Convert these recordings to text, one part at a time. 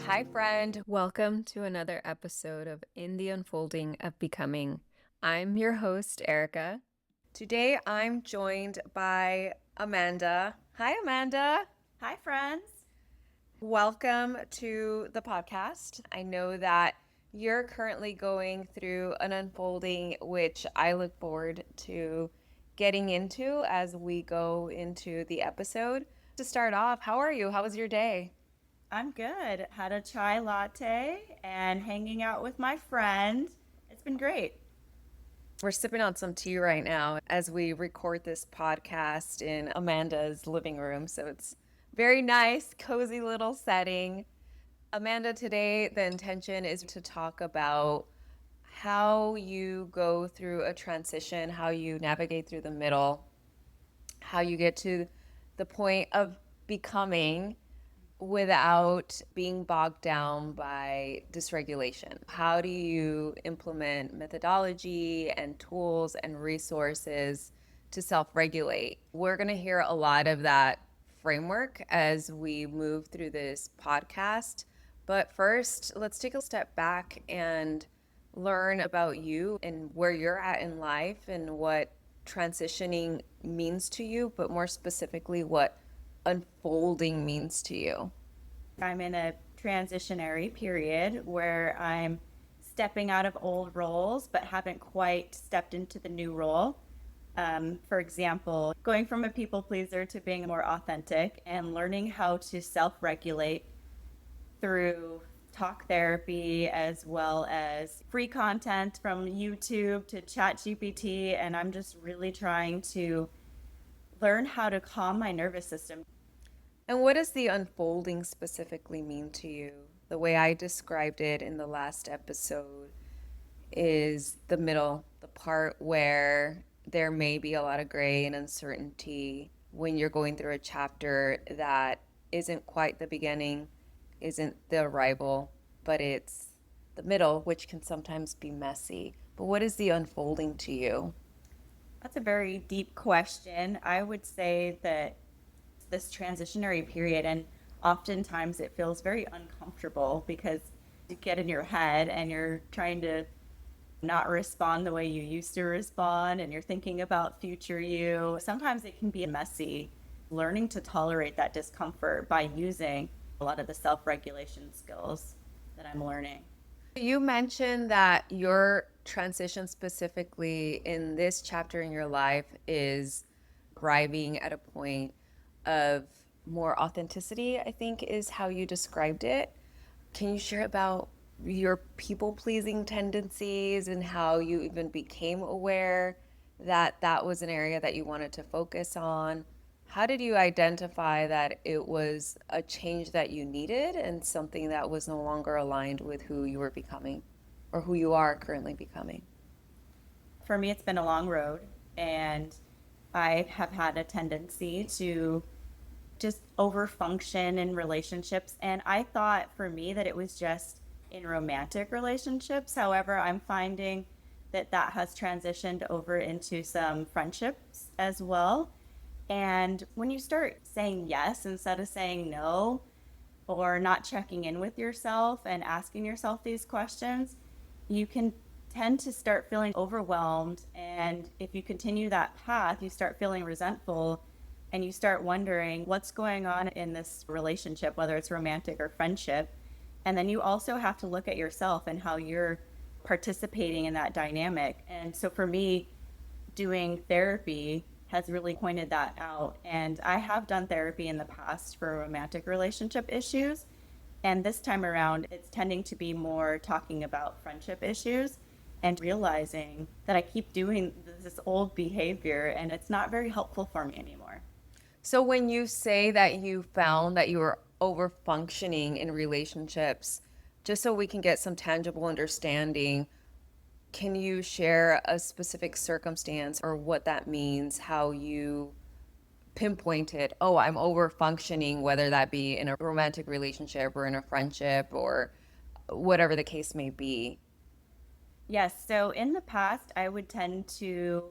Hi, friend. Welcome to another episode of In the Unfolding of Becoming. I'm your host, Erica. Today, I'm joined by Amanda. Hi, Amanda. Hi, friends. Welcome to the podcast. I know that you're currently going through an unfolding, which I look forward to getting into as we go into the episode. To start off, how are you? How was your day? I'm good. Had a chai latte and hanging out with my friend. It's been great. We're sipping on some tea right now as we record this podcast in Amanda's living room. So it's very nice, cozy little setting. Amanda, today the intention is to talk about how you go through a transition, how you navigate through the middle, how you get to the point of becoming without being bogged down by dysregulation. How do you implement methodology and tools and resources to self regulate? We're going to hear a lot of that framework as we move through this podcast. But first, let's take a step back and learn about you and where you're at in life and what transitioning means to you, but more specifically, what unfolding means to you. I'm in a transitionary period where I'm stepping out of old roles but haven't quite stepped into the new role. For example, going from a people pleaser to being more authentic and learning how to self regulate through talk therapy as well as free content from YouTube to ChatGPT. And I'm just really trying to learn how to calm my nervous system. And what does the unfolding specifically mean to you? The way I described it in the last episode is the middle, the part where there may be a lot of gray and uncertainty when you're going through a chapter that isn't quite the beginning, isn't the arrival, but it's the middle, which can sometimes be messy. But what is the unfolding to you? That's a very deep question. I would say that this transitionary period, and oftentimes it feels very uncomfortable because you get in your head and you're trying to not respond the way you used to respond and you're thinking about future you. Sometimes it can be messy. Learning to tolerate that discomfort by using a lot of the self regulation skills that I'm learning. You mentioned that your transition specifically in this chapter in your life is arriving at a point of more authenticity, I think is how you described it. Can you share about your people pleasing tendencies and how you even became aware that that was an area that you wanted to focus on? How did you identify that it was a change that you needed and something that was no longer aligned with who you were becoming or who you are currently becoming? For me, it's been a long road, and I have had a tendency to just over function in relationships. And I thought for me that it was just in romantic relationships. However, I'm finding that that has transitioned over into some friendships as well. And when you start saying yes instead of saying no, or not checking in with yourself and asking yourself these questions, you can tend to start feeling overwhelmed. And if you continue that path, you start feeling resentful and you start wondering what's going on in this relationship, whether it's romantic or friendship. And then you also have to look at yourself and how you're participating in that dynamic. And so for me, doing therapy has really pointed that out. And I have done therapy in the past for romantic relationship issues. And this time around, it's tending to be more talking about friendship issues and realizing that I keep doing this old behavior and it's not very helpful for me anymore. So when you say that you found that you were over functioning in relationships, just so we can get some tangible understanding, can you share a specific circumstance or what that means, how you pinpointed, oh, I'm over functioning, whether that be in a romantic relationship or in a friendship or whatever the case may be? Yes. So in the past, I would tend to,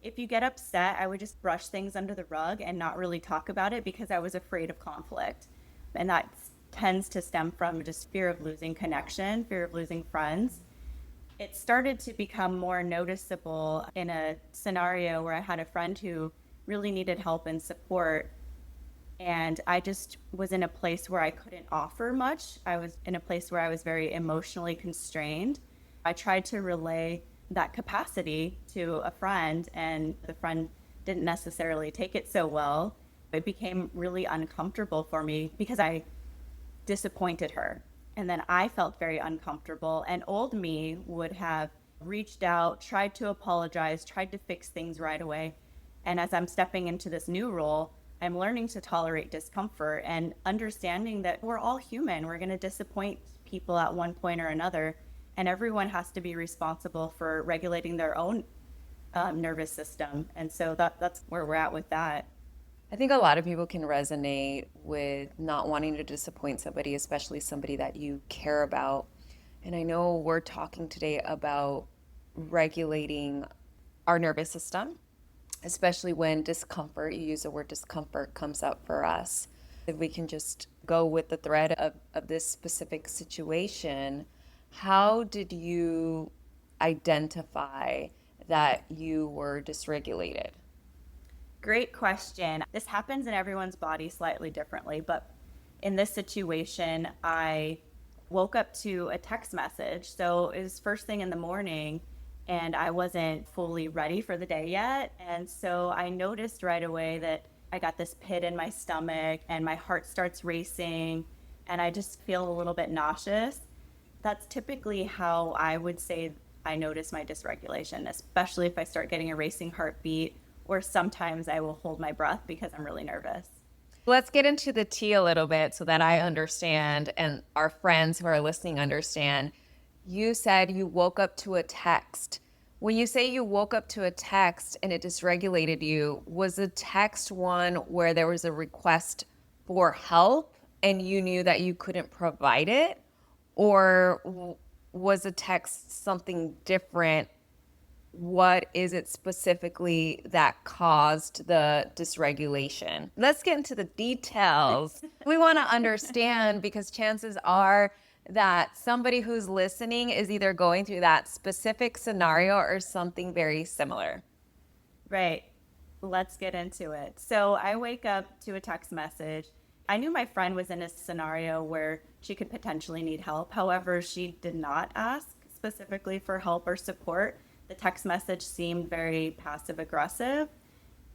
if you get upset, I would just brush things under the rug and not really talk about it because I was afraid of conflict. And that's tends to stem from just fear of losing connection, fear of losing friends. It started to become more noticeable in a scenario where I had a friend who really needed help and support. And I just was in a place where I couldn't offer much. I was in a place where I was very emotionally constrained. I tried to relay that capacity to a friend, and the friend didn't necessarily take it so well. It became really uncomfortable for me because I disappointed her. And then I felt very uncomfortable. And old me would have reached out, tried to apologize, tried to fix things right away. And as I'm stepping into this new role, I'm learning to tolerate discomfort and understanding that we're all human. We're going to disappoint people at one point or another. And everyone has to be responsible for regulating their own nervous system. And so that's where we're at with that. I think a lot of people can resonate with not wanting to disappoint somebody, especially somebody that you care about. And I know we're talking today about regulating our nervous system, especially when discomfort, you use the word discomfort, comes up for us. If we can just go with the thread of this specific situation, how did you identify that you were dysregulated? Great question. This happens in everyone's body slightly differently, but in this situation, I woke up to a text message. So it was first thing in the morning, and I wasn't fully ready for the day yet. And so I noticed right away that I got this pit in my stomach, and my heart starts racing, and I just feel a little bit nauseous. That's typically how I would say I notice my dysregulation, especially if I start getting a racing heartbeat, or sometimes I will hold my breath because I'm really nervous. Let's get into the tea a little bit so that I understand and our friends who are listening understand. You said you woke up to a text. When you say you woke up to a text and it dysregulated you, was the text one where there was a request for help and you knew that you couldn't provide it? Or was the text something different? What is it specifically that caused the dysregulation? Let's get into the details. We want to understand because chances are that somebody who's listening is either going through that specific scenario or something very similar. Right. Let's get into it. So I wake up to a text message. I knew my friend was in a scenario where she could potentially need help. However, she did not ask specifically for help or support. The text message seemed very passive aggressive,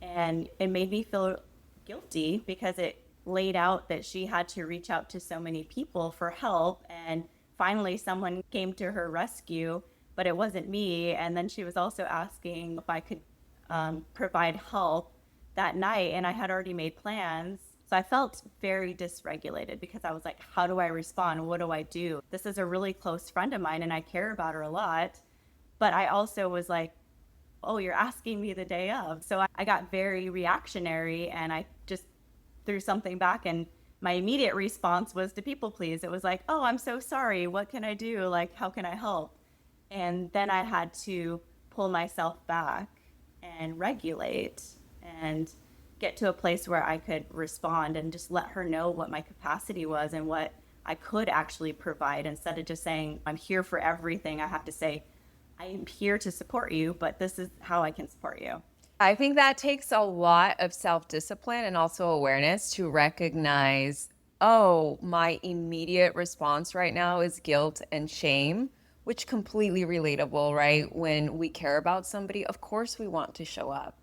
and it made me feel guilty because it laid out that she had to reach out to so many people for help, and finally someone came to her rescue, but it wasn't me. And then she was also asking if I could provide help that night, and I had already made plans. So I felt very dysregulated because I was like, how do I respond? What do I do? This is a really close friend of mine and I care about her a lot. But I also was like, oh, you're asking me the day of. So I got very reactionary and I just threw something back. And my immediate response was to people please. It was like, oh, I'm so sorry. What can I do? Like, how can I help? And then I had to pull myself back and regulate and get to a place where I could respond and just let her know what my capacity was and what I could actually provide. Instead of just saying, I'm here for everything, I have to say, I am here to support you, but this is how I can support you. I think that takes a lot of self-discipline and also awareness to recognize, oh, my immediate response right now is guilt and shame, which completely relatable, right? When we care about somebody, of course we want to show up.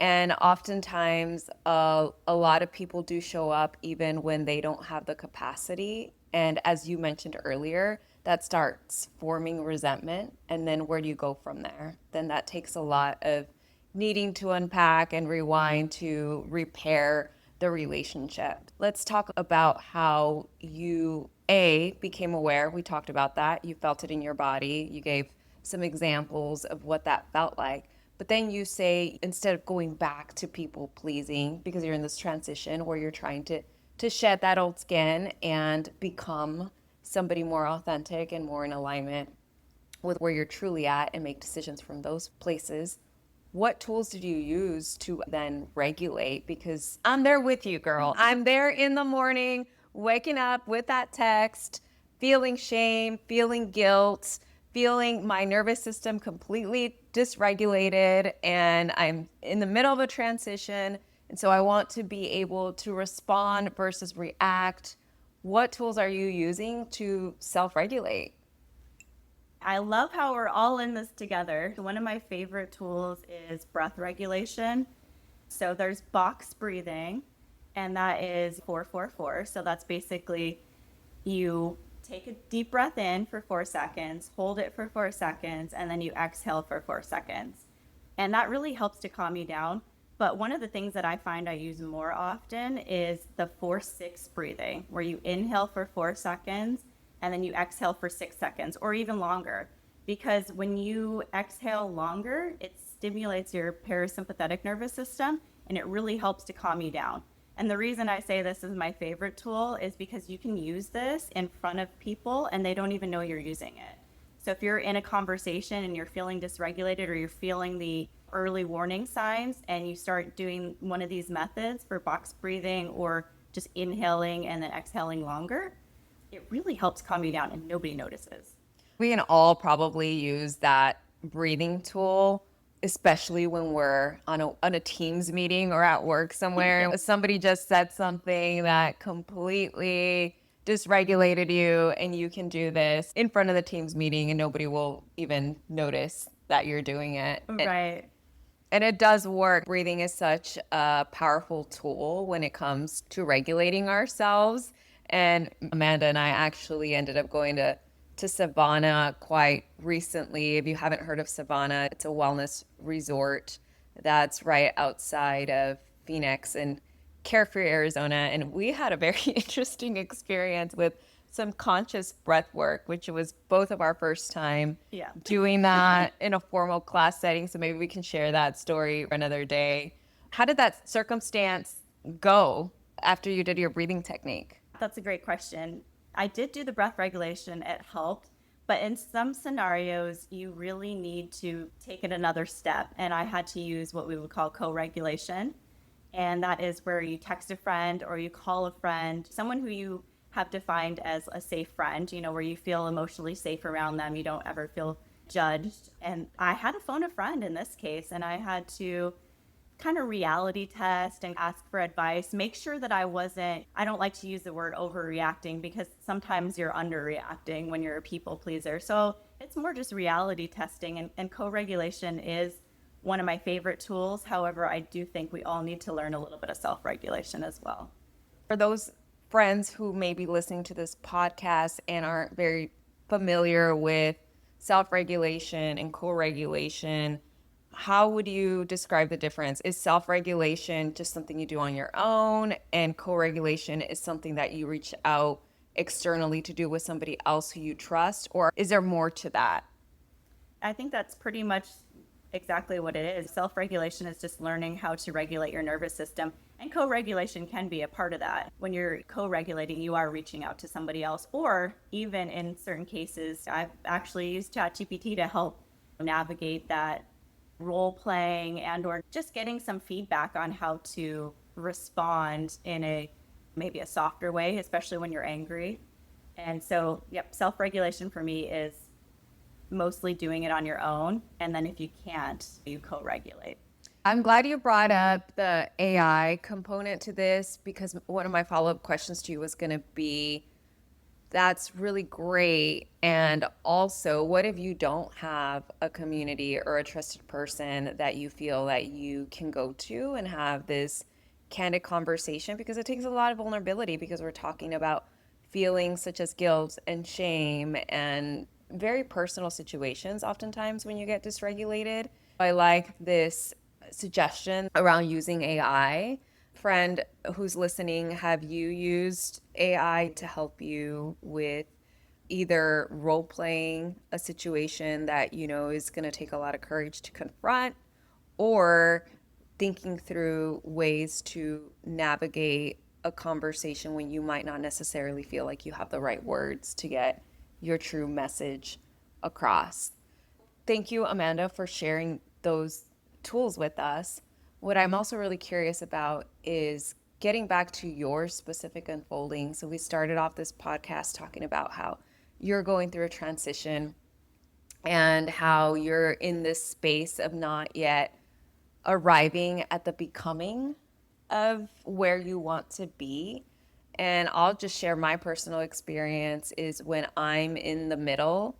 And oftentimes, a lot of people do show up even when they don't have the capacity. And as you mentioned earlier, that starts forming resentment. And then where do you go from there? Then that takes a lot of needing to unpack and rewind to repair the relationship. Let's talk about how you, became aware. We talked about that. You felt it in your body. You gave some examples of what that felt like. But then you say, instead of going back to people pleasing, because you're in this transition where you're trying to shed that old skin and become somebody more authentic and more in alignment with where you're truly at and make decisions from those places. What tools did you use to then regulate? Because I'm there with you, girl. I'm there in the morning waking up with that text, feeling shame, feeling guilt, feeling my nervous system completely dysregulated, and I'm in the middle of a transition. And so I want to be able to respond versus react. What tools are you using to self regulate? I love how we're all in this together. One of my favorite tools is breath regulation. So there's box breathing, and that is 444. So that's basically you take a deep breath in for 4 seconds, hold it for 4 seconds, and then you exhale for 4 seconds. And that really helps to calm you down. But one of the things that I find I use more often is the 4-6 breathing, where you inhale for 4 seconds and then you exhale for 6 seconds or even longer. Because when you exhale longer, it stimulates your parasympathetic nervous system and it really helps to calm you down. And the reason I say this is my favorite tool is because you can use this in front of people and they don't even know you're using it. So if you're in a conversation and you're feeling dysregulated or you're feeling the early warning signs and you start doing one of these methods for box breathing or just inhaling and then exhaling longer, it really helps calm you down and nobody notices. We can all probably use that breathing tool, especially when we're on a Teams meeting or at work somewhere. Yeah. Somebody just said something that completely dysregulated you, and you can do this in front of the Teams meeting, and nobody will even notice that you're doing it. Right. And it does work. Breathing is such a powerful tool when it comes to regulating ourselves. And Amanda and I actually ended up going to Savannah quite recently. If you haven't heard of Savannah, it's a wellness resort that's right outside of Phoenix in Carefree, Arizona. And we had a very interesting experience with some conscious breath work, which was both of our first time Yeah. doing that in a formal class setting. So maybe we can share that story another day. How did that circumstance go after you did your breathing technique? That's a great question. I did do the breath regulation, it helped, but in some scenarios, you really need to take it another step. And I had to use what we would call co regulation. And that is where you text a friend or you call a friend, someone who you have defined as a safe friend, where you feel emotionally safe around them, you don't ever feel judged. And I had to phone a friend in this case, and I had to kind of reality test and ask for advice, make sure that I don't like to use the word overreacting because sometimes you're underreacting when you're a people pleaser. So it's more just reality testing, and co-regulation is one of my favorite tools. However, I do think we all need to learn a little bit of self-regulation as well. For those friends who may be listening to this podcast and aren't very familiar with self-regulation and co-regulation, how would you describe the difference? Is self-regulation just something you do on your own, and co-regulation is something that you reach out externally to do with somebody else who you trust? Or is there more to that? I think that's pretty much exactly what it is. Self-regulation is just learning how to regulate your nervous system, and co-regulation can be a part of that. When you're co-regulating, you are reaching out to somebody else, or even in certain cases, I've actually used ChatGPT to help navigate that role playing and or just getting some feedback on how to respond in a maybe a softer way, especially when you're angry. And so, yep, self-regulation for me is mostly doing it on your own, and then if you can't, you co-regulate. I'm glad you brought up the AI component to this, because one of my follow-up questions to you was going to be, that's really great. And also, what if you don't have a community or a trusted person that you feel that you can go to and have this candid conversation? Because it takes a lot of vulnerability, because we're talking about feelings such as guilt and shame and very personal situations oftentimes when you get dysregulated. I like this suggestion around using AI. Friend who's listening, have you used AI to help you with either role playing a situation that you know is going to take a lot of courage to confront, or thinking through ways to navigate a conversation when you might not necessarily feel like you have the right words to get your true message across? Thank you, Amanda, for sharing those tools with us. What I'm also really curious about is getting back to your specific unfolding. So we started off this podcast talking about how you're going through a transition and how you're in this space of not yet arriving at the becoming of where you want to be. And I'll just share my personal experience is when I'm in the middle,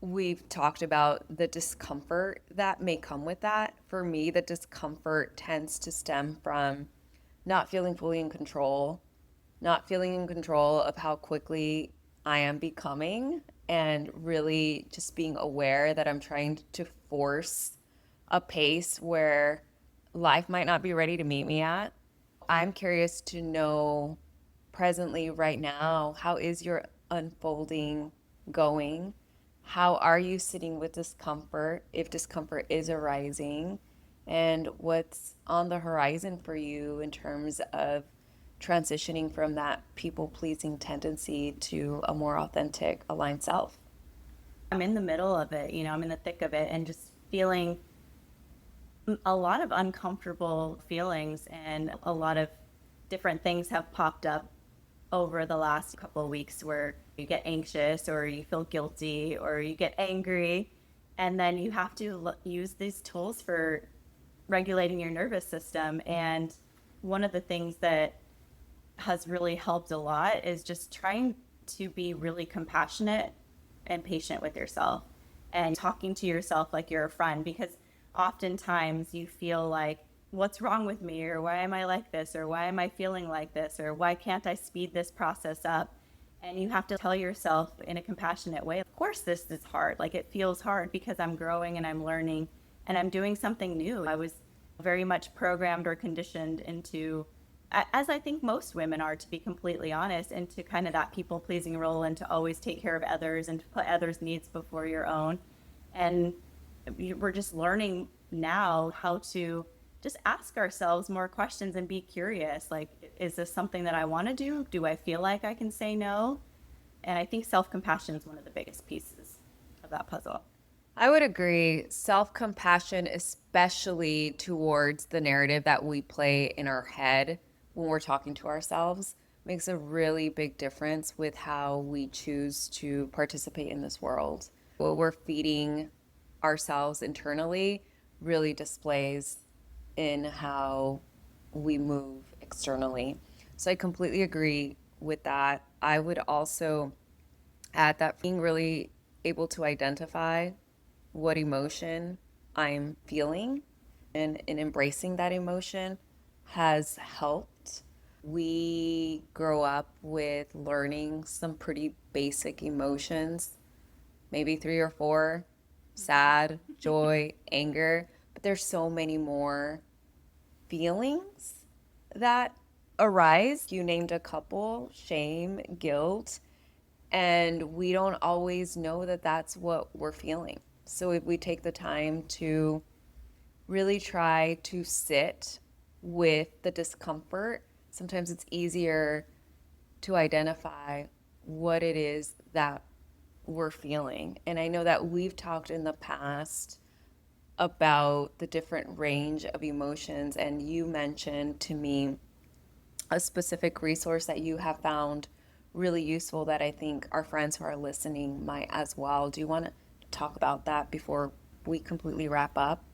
we've talked about the discomfort that may come with that. For me, the discomfort tends to stem from not feeling fully in control, not feeling in control of how quickly I am becoming, and really just being aware that I'm trying to force a pace where life might not be ready to meet me at. I'm curious to know presently, right now, how is your unfolding going? How are you sitting with discomfort, if discomfort is arising? And what's on the horizon for you in terms of transitioning from that people pleasing tendency to a more authentic, aligned self? I'm in the middle of it, I'm in the thick of it and just feeling a lot of uncomfortable feelings, and a lot of different things have popped up over the last couple of weeks where you get anxious or you feel guilty or you get angry, and then you have to use these tools for regulating your nervous system. And one of the things that has really helped a lot is just trying to be really compassionate and patient with yourself and talking to yourself like you're a friend, because oftentimes you feel like, what's wrong with me, or why am I like this, or why am I feeling like this, or why can't I speed this process up? And you have to tell yourself in a compassionate way, of course this is hard, like it feels hard because I'm growing and I'm learning and I'm doing something new. I was very much programmed or conditioned into, as I think most women are, to be completely honest, into kind of that people pleasing role and to always take care of others and to put others' needs before your own. And we're just learning now how to just ask ourselves more questions and be curious. Like, is this something that I want to do? Do I feel like I can say no? And I think self-compassion is one of the biggest pieces of that puzzle. I would agree. Self compassion, especially towards the narrative that we play in our head when we're talking to ourselves, makes a really big difference with how we choose to participate in this world. What we're feeding ourselves internally really displays in how we move externally. So I completely agree with that. I would also add that being really able to identify what emotion I'm feeling and in embracing that emotion has helped. We grow up with learning some pretty basic emotions, maybe three or four: sad, joy, anger, but there's so many more feelings that arise. You named a couple: shame, guilt, and we don't always know that that's what we're feeling. So if we take the time to really try to sit with the discomfort, sometimes it's easier to identify what it is that we're feeling. And I know that we've talked in the past about the different range of emotions, and you mentioned to me a specific resource that you have found really useful that I think our friends who are listening might as well. Do you want to talk about that before we completely wrap up?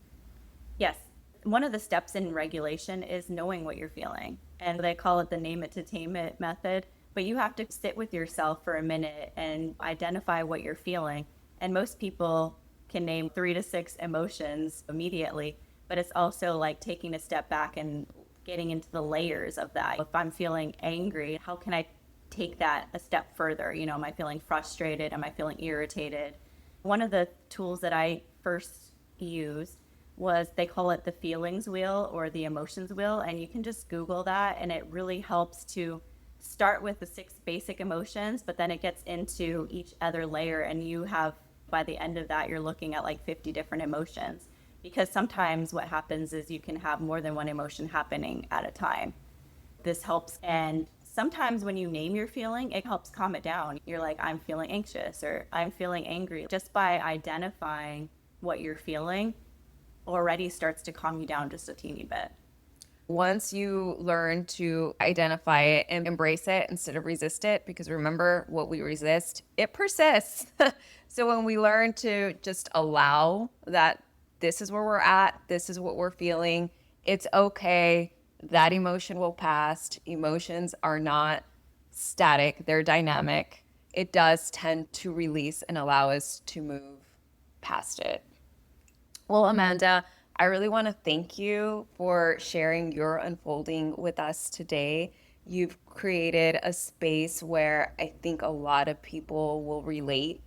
Yes. One of the steps in regulation is knowing what you're feeling. And they call it the name it to tame it method. But you have to sit with yourself for a minute and identify what you're feeling. And most people can name 3 to 6 emotions immediately. But it's also like taking a step back and getting into the layers of that. If I'm feeling angry, how can I take that a step further? Am I feeling frustrated? Am I feeling irritated? One of the tools that I first used was, they call it the feelings wheel or the emotions wheel. And you can just Google that, and it really helps to start with the 6 basic emotions, but then it gets into each other layer. And you have, by the end of that, you're looking at like 50 different emotions. Because sometimes what happens is you can have more than one emotion happening at a time. This helps. And sometimes when you name your feeling, it helps calm it down. You're like, I'm feeling anxious or I'm feeling angry. Just by identifying what you're feeling already starts to calm you down just a teeny bit. Once you learn to identify it and embrace it instead of resist it, because remember, what we resist, it persists. So when we learn to just allow that this is where we're at, this is what we're feeling, it's okay. That emotion will pass. Emotions are not static, they're dynamic. It does tend to release and allow us to move past it. Well, Amanda, I really want to thank you for sharing your unfolding with us today. You've created a space where I think a lot of people will relate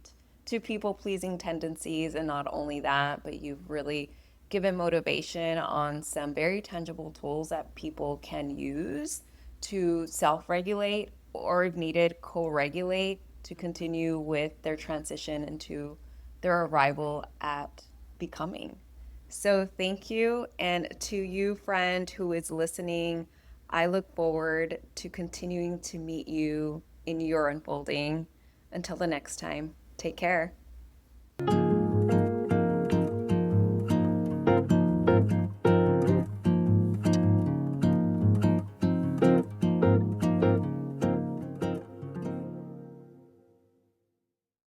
to people pleasing tendencies. And not only that, but you've really given motivation on some very tangible tools that people can use to self regulate or, if needed, co regulate to continue with their transition into their arrival at becoming. So, thank you. And to you, friend who is listening, I look forward to continuing to meet you in your unfolding. Until the next time, take care.